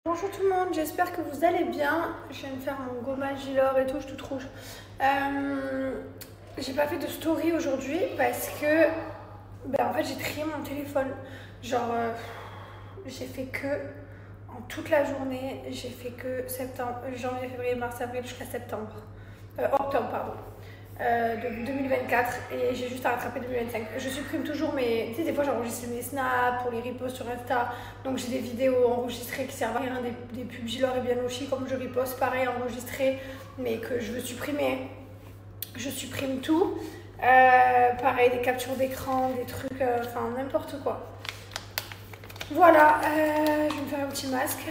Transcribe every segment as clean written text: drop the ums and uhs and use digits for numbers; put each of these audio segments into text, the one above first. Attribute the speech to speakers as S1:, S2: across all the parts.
S1: Bonjour tout le monde, j'espère que vous allez bien. Je viens de faire mon gommage Gilor et tout, je suis toute rouge. J'ai pas fait de story aujourd'hui parce que en fait j'ai trié mon téléphone. Genre j'ai fait que en toute la journée, j'ai fait que septembre, janvier, février, mars, avril jusqu'à septembre. Octobre pardon. De 2024 et j'ai juste à rattraper 2025. Je supprime toujours mes... Tu sais, des fois j'enregistre mes snaps pour les reposts sur Insta, donc j'ai des vidéos enregistrées qui servent à rien, des pubs Gilor et Bianochi comme je reposte, pareil, enregistrées, mais que je veux supprimer. Je supprime tout. Pareil, des captures d'écran, des trucs, enfin n'importe quoi. Voilà, je vais me faire un petit masque.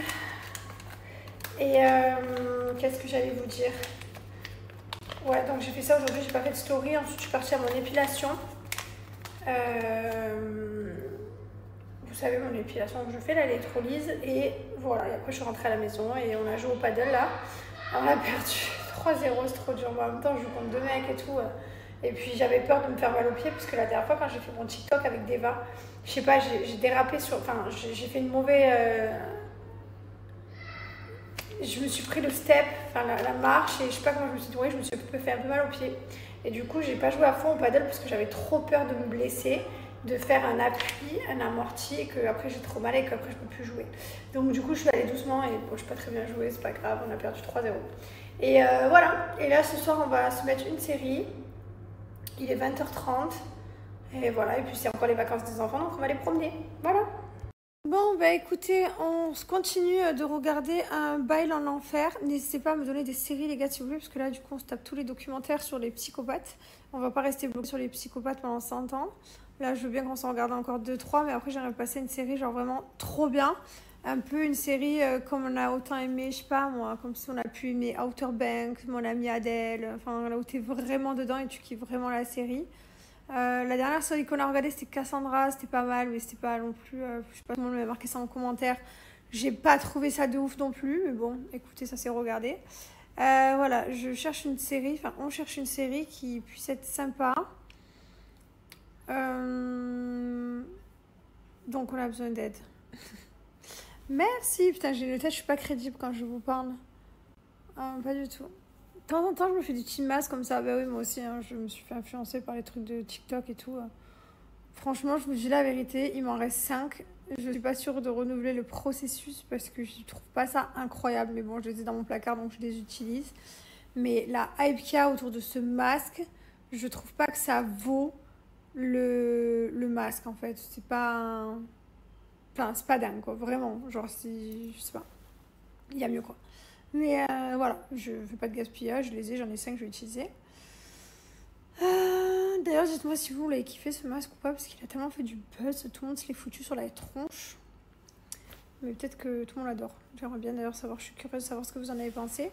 S1: Et qu'est-ce que j'allais vous dire ? Ouais, donc j'ai fait ça aujourd'hui, j'ai pas fait de story. Ensuite, je suis partie à mon épilation. Vous savez, mon épilation que je fais, l'électrolyse. Et voilà, et après, je suis rentrée à la maison et on a joué au paddle là. On a perdu 3-0, c'est trop dur. Mais en même temps, je joue contre deux mecs et tout. Et puis, j'avais peur de me faire mal aux pieds parce que la dernière fois, quand j'ai fait mon TikTok avec Deva, je sais pas, j'ai dérapé sur. Enfin, j'ai fait une mauvaise. Je me suis pris le step, enfin la marche, et je sais pas comment je me suis tournée, je me suis fait un peu mal aux pieds. Et du coup, j'ai pas joué à fond au paddle parce que j'avais trop peur de me blesser, de faire un appui, un amorti, et que après j'ai trop mal et qu'après je peux plus jouer. Donc du coup, je suis allée doucement et bon, je pas très bien joué, c'est pas grave, on a perdu 3-0. Et voilà, et là ce soir, on va se mettre une série. Il est 20h30. Et voilà, et puis c'est encore les vacances des enfants, donc on va les promener. Voilà. Bon, bah écoutez, on se continue de regarder un bail en enfer. N'hésitez pas à me donner des séries, les gars, si vous voulez, parce que là, du coup, on se tape tous les documentaires sur les psychopathes. On va pas rester bloqué sur les psychopathes pendant 100 ans. Là, je veux bien qu'on s'en regarde encore 2-3, mais après, j'aimerais passer une série, genre vraiment trop bien. Un peu une série comme on a autant aimé, je sais pas moi, comme si on a pu aimer Outer Banks, Mon Amie Adèle, enfin là où t'es vraiment dedans et tu kiffes vraiment la série. La dernière série qu'on a regardée, c'était Cassandra, c'était pas mal, mais c'était pas non plus. Je sais pas, tout le monde m'avait marqué ça en commentaire. J'ai pas trouvé ça de ouf non plus, mais bon, écoutez, ça s'est regardé. Voilà, je cherche une série, enfin, on cherche une série qui puisse être sympa. Donc, on a besoin d'aide. Merci, putain, j'ai une tête, je suis pas crédible quand je vous parle. Pas du tout. De temps en temps, je me fais des petits masques comme ça. Bah oui, moi aussi, hein, je me suis fait influencer par les trucs de TikTok et tout. Franchement, je vous dis la vérité, il m'en reste 5. Je suis pas sûre de renouveler le processus parce que je trouve pas ça incroyable. Mais bon, je les ai dans mon placard, donc je les utilise. Mais la hype qu'il y a autour de ce masque, je trouve pas que ça vaut le masque, en fait. C'est pas... Enfin, c'est pas dingue, quoi. Vraiment. Genre, si... Je sais pas. Il y a mieux, quoi. Mais voilà, je fais pas de gaspillage. Je les ai, j'en ai 5, je vais utiliser. D'ailleurs, dites-moi si vous l'avez kiffé ce masque ou pas, parce qu'il a tellement fait du buzz, tout le monde se l'est foutu sur la tronche. Mais peut-être que tout le monde l'adore. J'aimerais bien d'ailleurs savoir, je suis curieuse de savoir ce que vous en avez pensé.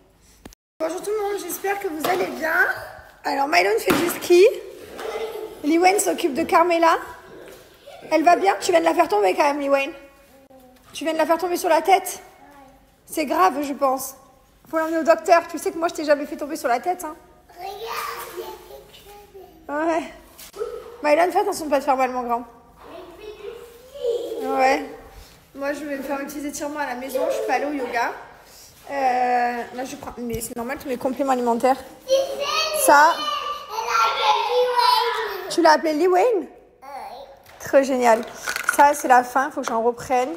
S1: Bonjour tout le monde, j'espère que vous allez bien. Alors, Mylon fait du ski. Liwen s'occupe de Carmela. Elle va bien? Tu viens de la faire tomber quand même, Liwen. Tu viens de la faire tomber sur la tête? C'est grave, je pense. Faut l'emmener au docteur. Tu sais que moi, je t'ai jamais fait tomber sur la tête, hein. Ouais. Mylon, fais attention de pas te faire mal, mon grand. Ouais. Moi, je vais me faire un petit étirement à la maison. Je suis pas allée au yoga. Là, je prends... Mais c'est normal, tous mes compléments alimentaires. Ça... Tu l'as appelé Lee Wayne? Très génial. Ça, c'est la fin. Il faut que j'en reprenne.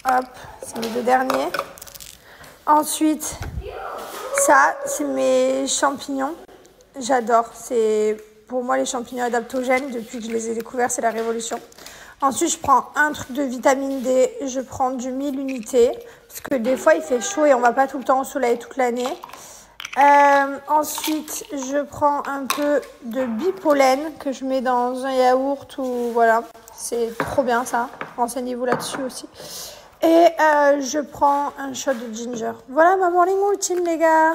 S1: Hop. C'est les 2 derniers. Ensuite... Ça, c'est mes champignons. J'adore. C'est pour moi les champignons adaptogènes. Depuis que je les ai découverts, c'est la révolution. Ensuite, je prends un truc de vitamine D. Je prends du 1000 unités. Parce que des fois, il fait chaud et on va pas tout le temps au soleil toute l'année. Ensuite, je prends un peu de bipollen que je mets dans un yaourt ou voilà. C'est trop bien ça. Renseignez-vous là-dessus aussi. Et je prends un shot de ginger. Voilà ma morning routine, les gars.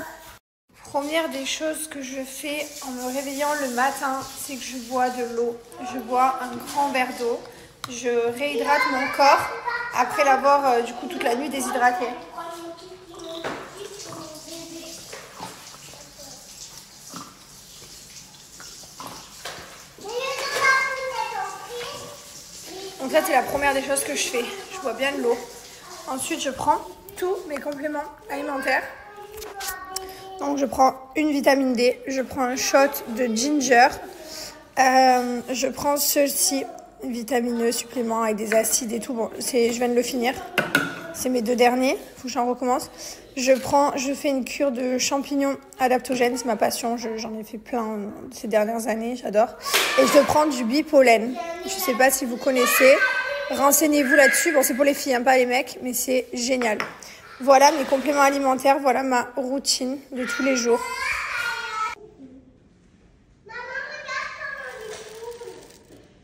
S1: Première des choses que je fais en me réveillant le matin, c'est que je bois de l'eau. Je bois un grand verre d'eau. Je réhydrate mon corps après l'avoir du coup toute la nuit déshydraté. On ça, c'est la première des choses que je fais. Je bois bien de l'eau. Ensuite, je prends tous mes compléments alimentaires. Donc, je prends une vitamine D. Je prends un shot de ginger. Je prends ceci, vitamineux, supplément avec des acides et tout. Bon, je viens de le finir. C'est mes 2 derniers. Faut que j'en recommence. Je fais une cure de champignons adaptogènes. C'est ma passion. J'en ai fait plein ces dernières années. J'adore. Et je prends du bipollen. Je sais pas si vous connaissez. Renseignez-vous là-dessus. Bon, c'est pour les filles, hein, pas les mecs, mais c'est génial. Voilà mes compléments alimentaires. Voilà ma routine de tous les jours.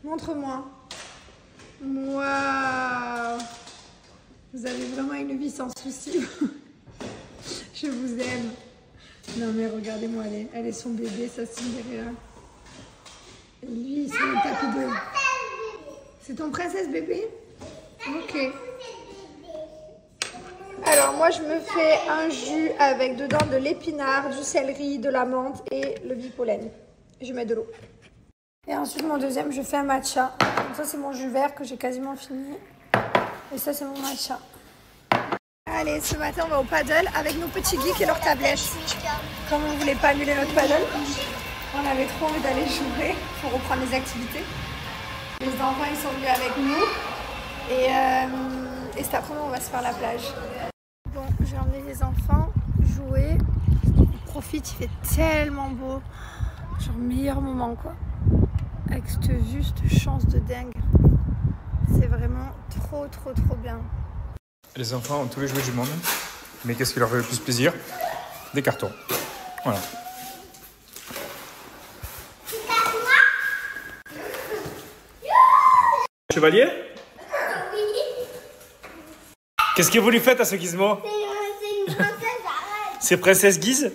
S1: Montre-moi. Waouh! Vous avez vraiment une vie sans souci. Je vous aime. Non mais regardez-moi, elle est son bébé, ça Cinderella. Et lui, il se met le tapis de... C'est ton princesse bébé? Ok. Alors moi, je me fais un jus avec dedans de l'épinard, du céleri, de la menthe et le bipollen. Je mets de l'eau. Et ensuite, mon deuxième, je fais un matcha. Donc ça, c'est mon jus vert que j'ai quasiment fini. Et ça, c'est mon matcha. Allez, ce matin, on va au paddle avec nos petits geeks et leurs tablettes. Comme on ne voulait pas annuler notre paddle, on avait trop envie d'aller jouer pour reprendre les activités. Les enfants, ils sont venus avec nous. Et cet après-midi, on va se faire la plage. Bon, j'ai emmené les enfants jouer. Ils profitent, il fait tellement beau. Genre, meilleur moment, quoi. Avec cette vue, cette chance de dingue. C'est vraiment trop, trop, trop bien.
S2: Les enfants ont tous les jouets du monde, mais qu'est-ce qui leur fait le plus plaisir? Des cartons. Voilà. Chevalier? Qu'est-ce que vous lui faites à ce Gizmo?
S3: C'est une princesse, arrête.
S2: C'est Princesse Guise?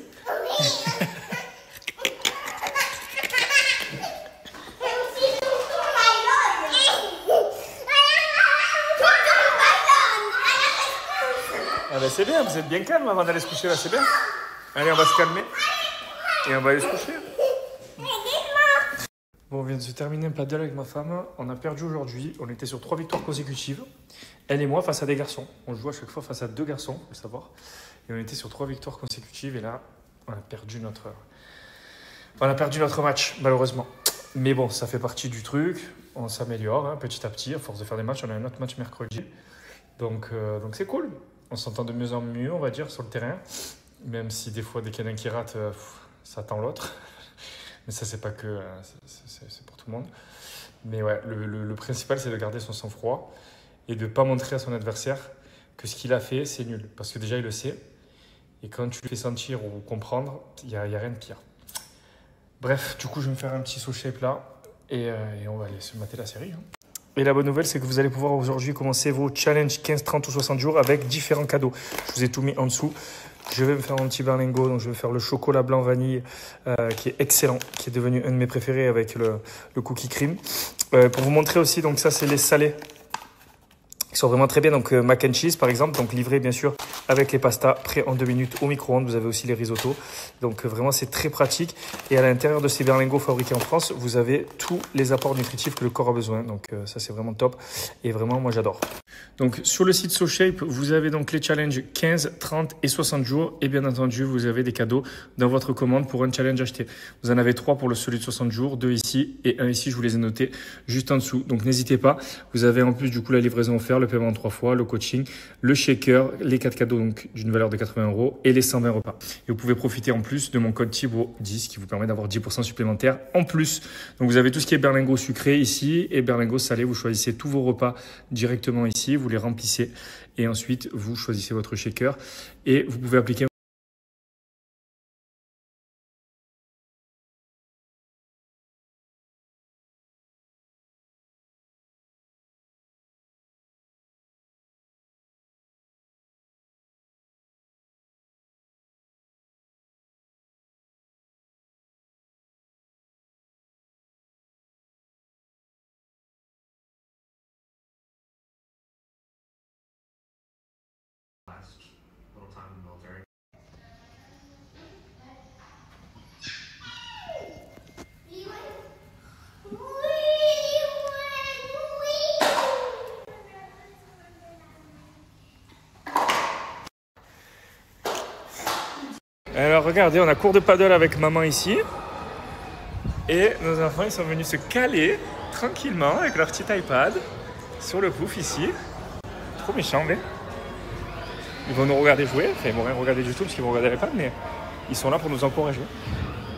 S2: Ah ben c'est bien, vous êtes bien calme avant d'aller se coucher là, c'est bien. Allez, on va se calmer et on va aller se coucher. Bon, on vient de se terminer un paddle avec ma femme. On a perdu aujourd'hui. On était sur 3 victoires consécutives. Elle et moi face à des garçons. On joue à chaque fois face à 2 garçons, faut le savoir. Et on était sur 3 victoires consécutives. Et là, on a perdu notre match, malheureusement. Mais bon, ça fait partie du truc. On s'améliore hein, petit à petit. À force de faire des matchs, on a un autre match mercredi. Donc c'est cool. On s'entend de mieux en mieux, on va dire, sur le terrain. Même si des fois, dès qu'il y en a un qui rate, ça attend l'autre. Mais ça, c'est pas que... c'est pour tout le monde. Mais ouais, le principal, c'est de garder son sang-froid et de ne pas montrer à son adversaire que ce qu'il a fait, c'est nul. Parce que déjà, il le sait. Et quand tu le fais sentir ou comprendre, il n'y a rien de pire. Bref, du coup, je vais me faire un petit saut shape là. Et on va aller se mater la série. Hein. Et la bonne nouvelle, c'est que vous allez pouvoir aujourd'hui commencer vos challenges 15, 30 ou 60 jours avec différents cadeaux. Je vous ai tout mis en dessous. Je vais me faire mon petit berlingot, donc je vais faire le chocolat blanc vanille qui est excellent, qui est devenu un de mes préférés avec le cookie cream. Pour vous montrer aussi, donc ça c'est les salés qui sont vraiment très bien, donc mac and cheese par exemple, donc livré bien sûr avec les pastas prêts en 2 minutes au micro-ondes. Vous avez aussi les risottos, donc vraiment c'est très pratique. Et à l'intérieur de ces berlingots fabriqués en France, vous avez tous les apports nutritifs que le corps a besoin, donc ça c'est vraiment top et vraiment moi j'adore. Donc sur le site SoShape, vous avez donc les challenges 15, 30 et 60 jours et bien entendu vous avez des cadeaux dans votre commande pour un challenge acheté. Vous en avez 3 pour celui de 60 jours, 2 ici et 1 ici, je vous les ai notés juste en dessous. Donc n'hésitez pas, vous avez en plus du coup la livraison offerte, le paiement en 3 fois, le coaching, le shaker, les 4 cadeaux donc d'une valeur de 80 € et les 120 repas. Et vous pouvez profiter en plus de mon code Thibaut10 qui vous permet d'avoir 10% supplémentaire en plus. Donc vous avez tout ce qui est berlingot sucré ici et berlingot salé, vous choisissez tous vos repas directement ici, vous les remplissez et ensuite vous choisissez votre shaker et vous pouvez appliquer Alors regardez, on a cours de paddle avec maman ici. Et nos enfants, ils sont venus se caler tranquillement avec leur petit iPad sur le pouf ici. Trop méchant, mais ils vont nous regarder jouer. Enfin, ils vont rien regarder du tout parce qu'ils vont regarder l'iPad, mais ils sont là pour nous encourager.